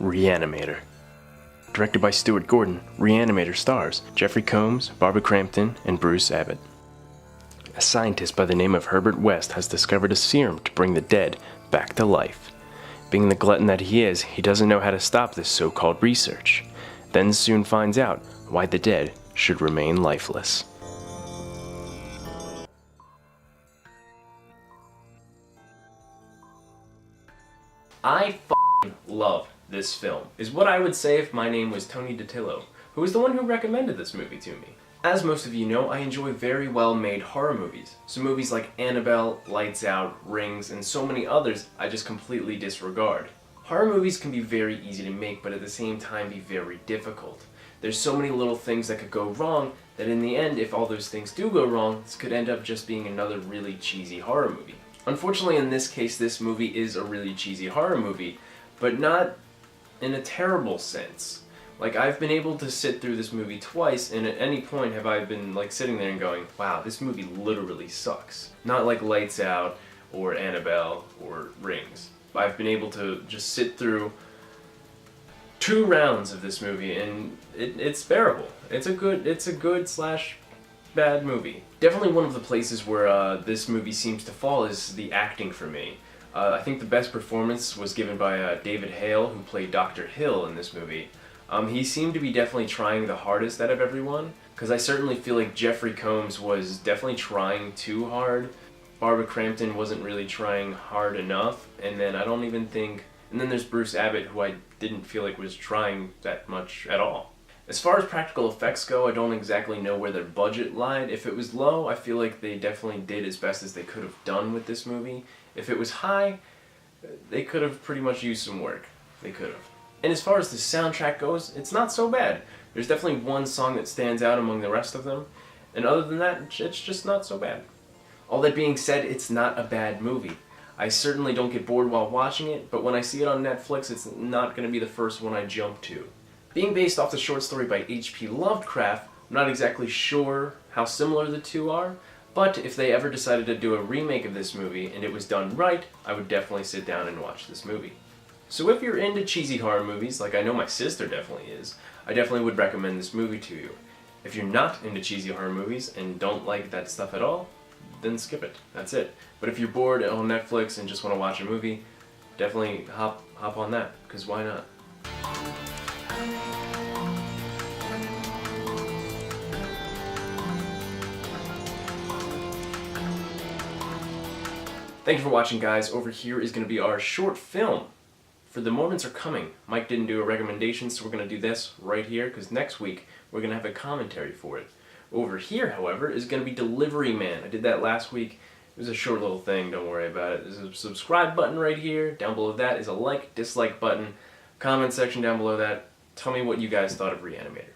Re-Animator. Directed by Stuart Gordon, Re-Animator stars Jeffrey Combs, Barbara Crampton, and Bruce Abbott. A scientist by the name of Herbert West has discovered a serum to bring the dead back to life. Being the glutton that he is, he doesn't know how to stop this so-called research, then soon finds out why the dead should remain lifeless. I f***ing love this film, is what I would say if my name was Tony DiTillo, who was the one who recommended this movie to me. As most of you know, I enjoy very well-made horror movies. So movies like Annabelle, Lights Out, Rings, and so many others I just completely disregard. Horror movies can be very easy to make, but at the same time be very difficult. There's so many little things that could go wrong that in the end, if all those things do go wrong, this could end up just being another really cheesy horror movie. Unfortunately, in this case, this movie is a really cheesy horror movie, but not in a terrible sense. Like, I've been able to sit through this movie twice, and at any point have I been like sitting there and going, wow, this movie literally sucks. Not like Lights Out, or Annabelle, or Rings. I've been able to just sit through 2 rounds of this movie, and it's bearable. It's a good slash bad movie. Definitely one of the places where this movie seems to fall is the acting for me. I think the best performance was given by David Hale, who played Dr. Hill in this movie. He seemed to be definitely trying the hardest out of everyone, because I certainly feel like Jeffrey Combs was definitely trying too hard. Barbara Crampton wasn't really trying hard enough, and then and then there's Bruce Abbott, who I didn't feel like was trying that much at all. As far as practical effects go, I don't exactly know where their budget lied. If it was low, I feel like they definitely did as best as they could have done with this movie. If it was high, they could have pretty much used some work. They could have. And as far as the soundtrack goes, it's not so bad. There's definitely one song that stands out among the rest of them, and other than that, it's just not so bad. All that being said, it's not a bad movie. I certainly don't get bored while watching it, but when I see it on Netflix, it's not going to be the first one I jump to. Being based off the short story by H.P. Lovecraft, I'm not exactly sure how similar the two are, but if they ever decided to do a remake of this movie and it was done right, I would definitely sit down and watch this movie. So if you're into cheesy horror movies, like I know my sister definitely is, I definitely would recommend this movie to you. If you're not into cheesy horror movies and don't like that stuff at all, then skip it. That's it. But if you're bored on Netflix and just want to watch a movie, definitely hop on that, because why not? Thank you for watching, guys. Over here is going to be our short film for The Mormons Are Coming. Mike didn't do a recommendation, so we're going to do this right here, because next week we're going to have a commentary for it. Over here, however, is going to be Delivery Man. I did that last week. It was a short little thing, don't worry about it. There's a subscribe button right here. Down below that is a like, dislike button. Comment section down below that. Tell me what you guys thought of Re-Animator.